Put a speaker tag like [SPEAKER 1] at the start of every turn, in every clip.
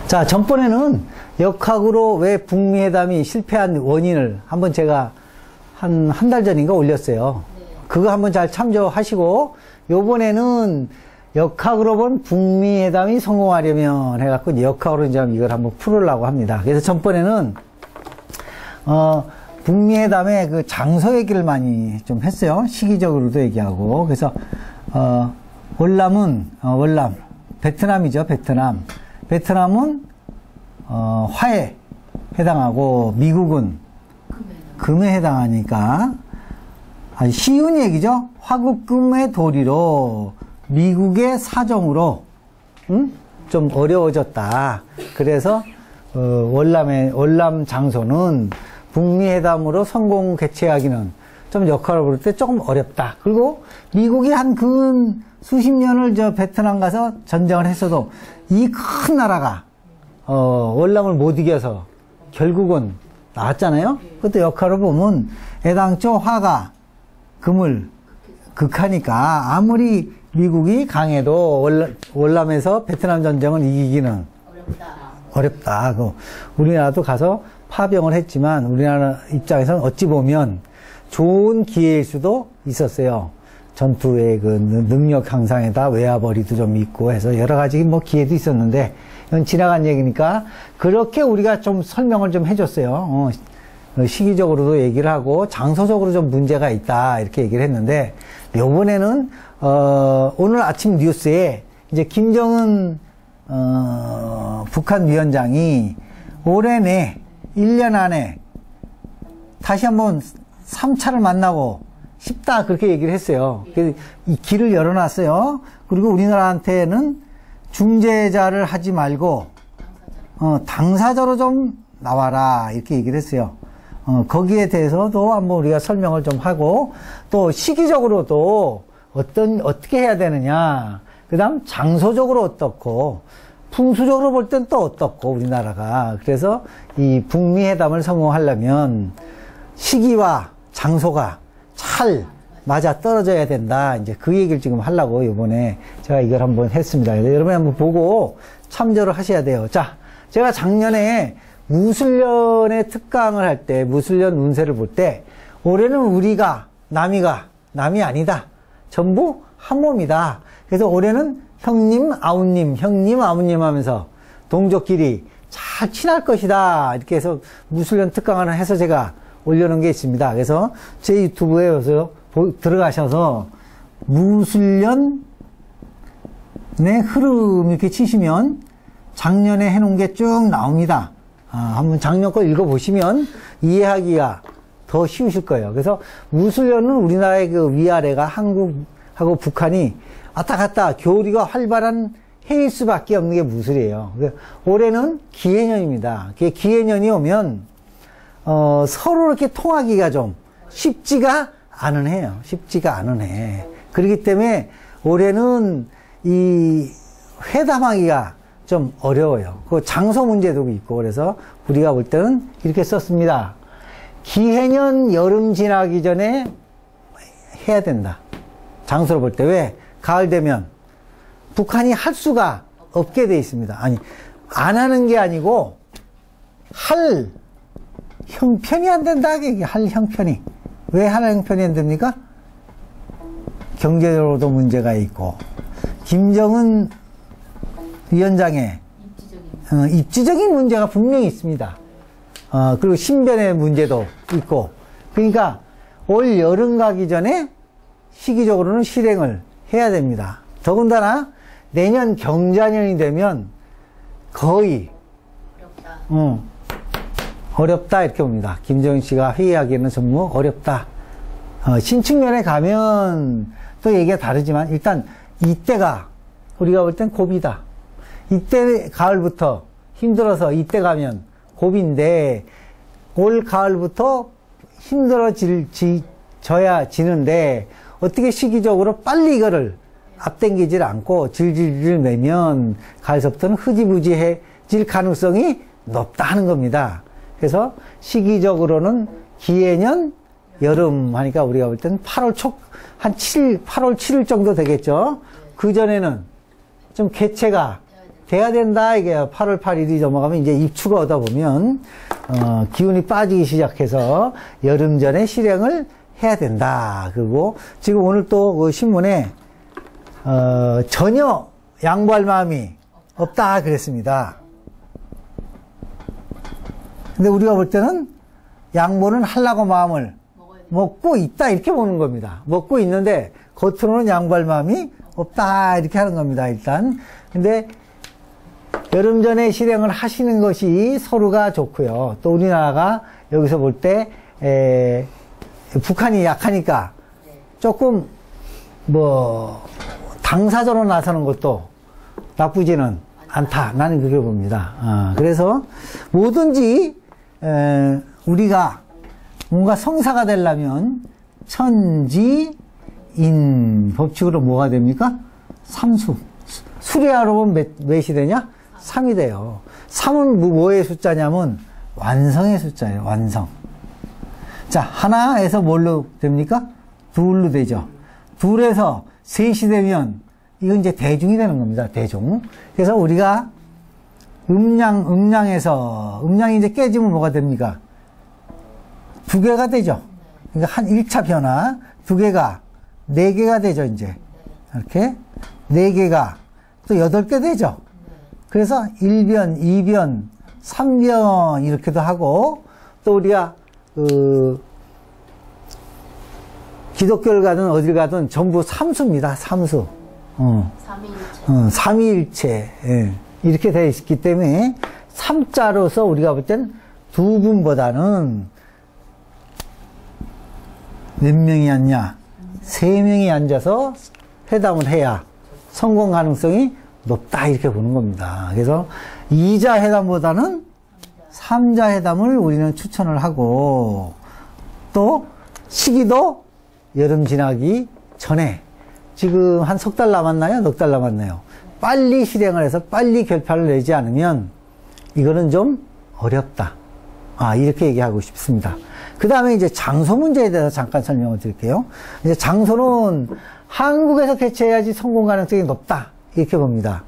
[SPEAKER 1] 자, 전번에는 역학으로 왜 북미회담이 실패한 원인을 한번 제가 한 달 전인가 올렸어요. 그거 한번 잘 참조하시고, 요번에는 역학으로 본 북미회담이 성공하려면 해갖고 역학으로 이제 이걸 한번 풀으려고 합니다. 그래서 전번에는, 북미회담의 그 장소 얘기를 많이 좀 했어요. 시기적으로도 얘기하고. 그래서, 월남은, 월남. 베트남이죠, 베트남. 베트남은, 화에 해당하고, 미국은 금에 해당하니까, 아주 쉬운 얘기죠? 화급금의 도리로, 미국의 사정으로, 좀 어려워졌다. 그래서, 월남 장소는 북미회담으로 성공 개최하기는 좀 역할을 볼 때 조금 어렵다. 그리고 미국이 한 근 수십 년을 베트남 가서 전쟁을 했어도 이 큰 나라가, 월남을 못 이겨서 결국은 나왔잖아요? 그것도 역할을 보면 애당초 화가 금을 극하니까 아무리 미국이 강해도 월남에서 베트남 전쟁을 이기기는 어렵다. 우리나라도 가서 파병을 했지만 우리나라 입장에서는 어찌 보면 좋은 기회일 수도 있었어요. 전투의 그 능력 향상에다 외화벌이도 좀 있고 해서 여러 가지 뭐 기회도 있었는데 이건 지나간 얘기니까 그렇게 우리가 좀 설명을 좀 해줬어요. 시기적으로도 얘기를 하고 장소적으로 좀 문제가 있다 이렇게 얘기를 했는데 요번에는 오늘 아침 뉴스에 이제 김정은 북한 위원장이 올해 내 1년 안에 다시 한번 3차를 만나고 싶다 그렇게 얘기를 했어요. 그래서 이 길을 열어놨어요. 그리고 우리나라한테는 중재자를 하지 말고 당사자로 좀 나와라 이렇게 얘기를 했어요. 거기에 대해서도 한번 우리가 설명을 좀 하고 또 시기적으로도 어떻게 해야 되느냐, 그 다음 장소적으로 어떻고 풍수적으로 볼 땐 또 어떻고 우리나라가. 그래서 이 북미회담을 성공하려면 시기와 장소가 잘 맞아 떨어져야 된다. 이제 그 얘기를 지금 하려고 이번에 제가 이걸 한번 했습니다. 여러분이 한번 보고 참조를 하셔야 돼요. 자, 제가 작년에 무술년의 특강을 할 때, 무술년 운세를 볼 때, 올해는 우리가, 남이 아니다. 전부 한 몸이다. 그래서 올해는 형님, 아우님 하면서 동족끼리 잘 친할 것이다. 이렇게 해서 무술년 특강을 해서 제가 올려놓은 게 있습니다. 그래서 제 유튜브에 들어가셔서 무술년의 흐름 이렇게 치시면 작년에 해놓은 게 쭉 나옵니다. 한번 작년 거 읽어보시면 이해하기가 더 쉬우실 거예요. 그래서 무술년은 우리나라의 그 위아래가 한국하고 북한이 왔다 갔다 교류가 활발한 해일 수밖에 없는 게 무술이에요. 올해는 기해년입니다. 기해년이 오면 서로 이렇게 통하기가 좀 쉽지가 않은 해요. 쉽지가 않은 해. 그렇기 때문에 올해는 이 회담하기가 좀 어려워요. 그 장소 문제도 있고 그래서 우리가 볼 때는 이렇게 썼습니다. 기해년 여름 지나기 전에 해야 된다. 장소를 볼 때. 왜? 가을 되면 북한이 할 수가 없게 돼 있습니다. 아니, 안 하는 게 아니고 할 형편이 안 된다. 할 형편이. 왜 할 형편이 안 됩니까? 경제적으로도 문제가 있고 김정은 위원장의 입지적인 문제가 분명히 있습니다. 그리고 신변의 문제도 있고. 그러니까 올 여름 가기 전에 시기적으로는 실행을 해야 됩니다. 더군다나 내년 경자년이 되면 거의 어렵다 이렇게 봅니다. 김정은 씨가 회의하기에는 전부 어렵다. 신축년에 가면 또 얘기가 다르지만 일단 이때가 우리가 볼 땐 고비다. 이때 가을부터 힘들어서 이때 가면 고비인데 올 가을부터 힘들어져야 지는데 어떻게 시기적으로 빨리 이거를 앞당기질 않고 질질질 내면 가을서부터는 흐지부지해질 가능성이 높다 하는 겁니다. 그래서 시기적으로는 기해년 여름 하니까 우리가 볼 때는 8월 7일 정도 되겠죠. 그 전에는 좀 개최가 돼야 된다. 이게 8월 8일이 넘어가면 이제 입추가 오다 보면, 기운이 빠지기 시작해서 여름 전에 실행을 해야 된다. 그리고 지금 오늘 또 그 신문에, 전혀 양보할 마음이 없다. 그랬습니다. 근데 우리가 볼 때는 양보는 하려고 마음을 먹고 있다. 이렇게 보는 겁니다. 먹고 있는데 겉으로는 양보할 마음이 없다. 이렇게 하는 겁니다. 일단. 근데 여름 전에 실행을 하시는 것이 서로가 좋고요. 또 우리나라가 여기서 볼 때 북한이 약하니까 조금 뭐 당사자로 나서는 것도 나쁘지는 않다. 나는 그렇게 봅니다. 그래서 뭐든지 우리가 뭔가 성사가 되려면 천지인 법칙으로 뭐가 됩니까? 삼수. 수리하러 보면 몇이 되냐? 3이 돼요. 3은 뭐의 숫자냐면 완성의 숫자예요. 완성. 자, 하나에서 뭘로 됩니까? 둘로 되죠. 둘에서 셋이 되면 이건 이제 대중이 되는 겁니다. 대중. 그래서 우리가 음량이 이제 깨지면 뭐가 됩니까? 두 개가 되죠. 그러니까 한 1차 변화, 두 개가, 4개가 되죠, 이제. 이렇게. 4개가 또 8개 되죠. 그래서 1변, 2변, 3변, 이렇게도 하고, 또 우리가, 기독교를 가든 어딜 가든 전부 삼수입니다, 삼수. 삼위일체. 예. 이렇게 되어 있기 때문에, 삼자로서 우리가 볼 땐 두 분보다는 몇 명이 앉냐? 3명이 앉아서 회담을 해야 성공 가능성이 높다. 이렇게 보는 겁니다. 그래서 2자 회담보다는 3자 회담을 우리는 추천을 하고 또 시기도 여름 지나기 전에 지금 한 석 달 남았나요? 넉 달 남았나요? 빨리 실행을 해서 빨리 결판을 내지 않으면 이거는 좀 어렵다. 이렇게 얘기하고 싶습니다. 그 다음에 이제 장소 문제에 대해서 잠깐 설명을 드릴게요. 이제 장소는 한국에서 개최해야지 성공 가능성이 높다. 이렇게 봅니다.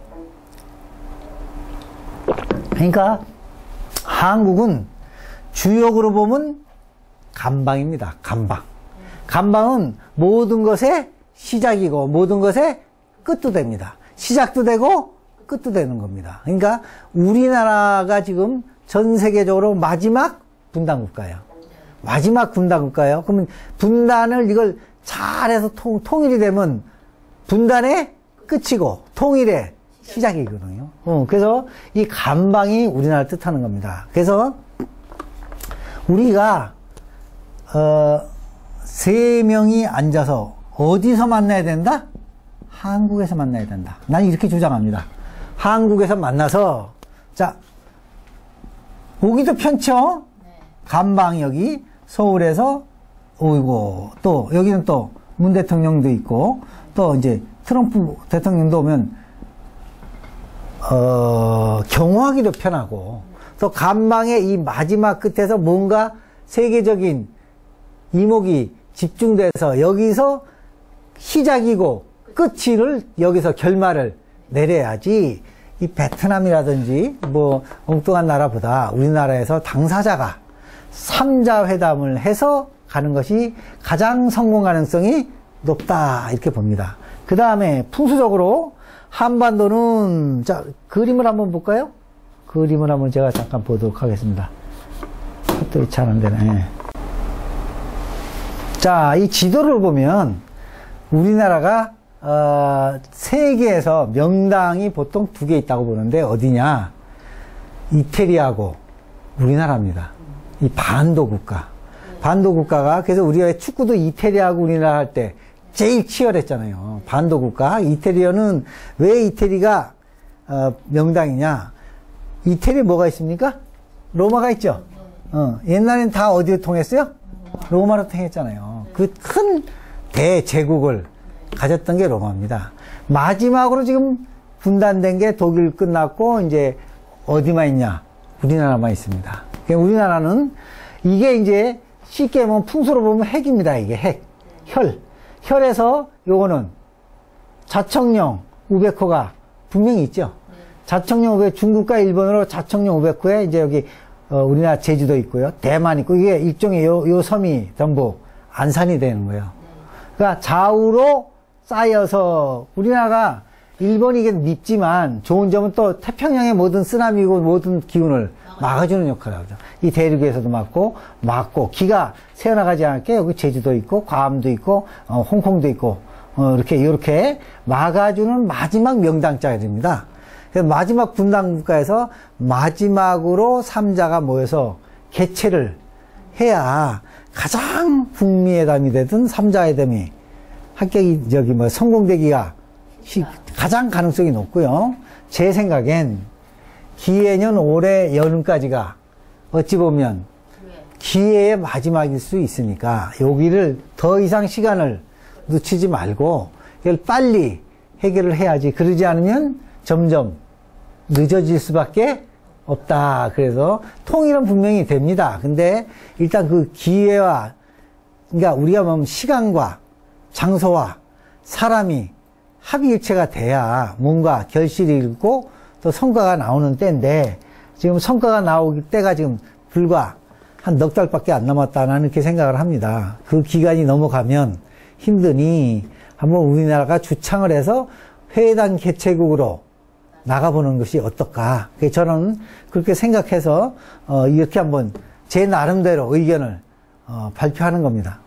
[SPEAKER 1] 그러니까 한국은 주역으로 보면 감방입니다. 감방. 감방은 모든 것의 시작이고 모든 것의 끝도 됩니다. 시작도 되고 끝도 되는 겁니다. 그러니까 우리나라가 지금 전 세계적으로 마지막 분단국가예요. 마지막 분단국가예요. 그러면 분단을 이걸 잘해서 통일이 되면 분단의 끝이고 통일의 시작이거든요. 그래서 이 감방이 우리나라를 뜻하는 겁니다. 그래서 우리가 3명이 앉아서 어디서 만나야 된다? 한국에서 만나야 된다. 난 이렇게 주장합니다. 한국에서 만나서 자 오기도 편죠? 감방 여기 서울에서 오고 또 여기는 또 문 대통령도 있고 또 이제 트럼프 대통령도 오면 경호하기도 편하고 또 감방의 이 마지막 끝에서 뭔가 세계적인 이목이 집중돼서 여기서 시작이고 끝을 여기서 결말을 내려야지 이 베트남이라든지 뭐 엉뚱한 나라보다 우리나라에서 당사자가 3자 회담을 해서 가는 것이 가장 성공 가능성이 높다 이렇게 봅니다. 그 다음에 풍수적으로 한반도는 자 그림을 한번 볼까요? 그림을 한번 제가 잠깐 보도록 하겠습니다. 또 잘 안 되네. 자, 이 지도를 보면 우리나라가 세계에서 명당이 보통 2개 있다고 보는데 어디냐? 이태리하고 우리나라입니다. 이 반도 국가. 반도 국가가 그래서 우리가 축구도 이태리하고 우리나라 할 때 제일 치열했잖아요. 반도 국가. 이태리어는 왜 이태리가 명당이냐? 이태리에 뭐가 있습니까? 로마가 있죠. 옛날엔 다 어디로 통했어요? 로마로 통했잖아요. 그 큰 대제국을 가졌던 게 로마입니다. 마지막으로 지금 분단된 게 독일 끝났고 이제 어디만 있냐? 우리나라만 있습니다. 그러니까 우리나라는 이게 이제 쉽게 보면 풍수로 보면 핵입니다. 이게 핵. 혈에서 요거는 자청령 우베코가 분명히 있죠. 자청령 500, 중국과 일본으로 자청령 509에 이제 여기 우리나라 제주도 있고요. 대만 있고, 이게 일종의 요 섬이 전부 안산이 되는 거예요. 그러니까 좌우로 쌓여서 우리나라가 일본이 이게 밉지만 좋은 점은 또 태평양의 모든 쓰나미고 모든 기운을 막아주는 역할을 하죠. 이 대륙에서도 막고 기가 새어나가지 않게 여기 제주도 있고 괌도 있고 홍콩도 있고 이렇게 막아주는 마지막 명당자가 됩니다. 그래서 마지막 분단 국가에서 마지막으로 삼자가 모여서 개최를 해야 가장 북미회담이 되든 삼자회담이 합격이 성공되기가 가장 가능성이 높고요. 제 생각엔 기해년 올해 여름까지가 어찌 보면 기회의 마지막일 수 있으니까 여기를 더 이상 시간을 늦추지 말고 이걸 빨리 해결을 해야지. 그러지 않으면 점점 늦어질 수밖에 없다. 그래서 통일은 분명히 됩니다. 근데 일단 그 기회와 그러니까 우리가 보면 시간과 장소와 사람이 합의일체가 돼야 뭔가 결실이 있고 또 성과가 나오는 때인데 지금 성과가 나오기 때가 지금 불과 한 넉 달밖에 안 남았다는 이렇게 생각을 합니다. 그 기간이 넘어가면 힘드니 한번 우리나라가 주창을 해서 회담 개최국으로 나가보는 것이 어떨까. 저는 그렇게 생각해서 이렇게 한번 제 나름대로 의견을 발표하는 겁니다.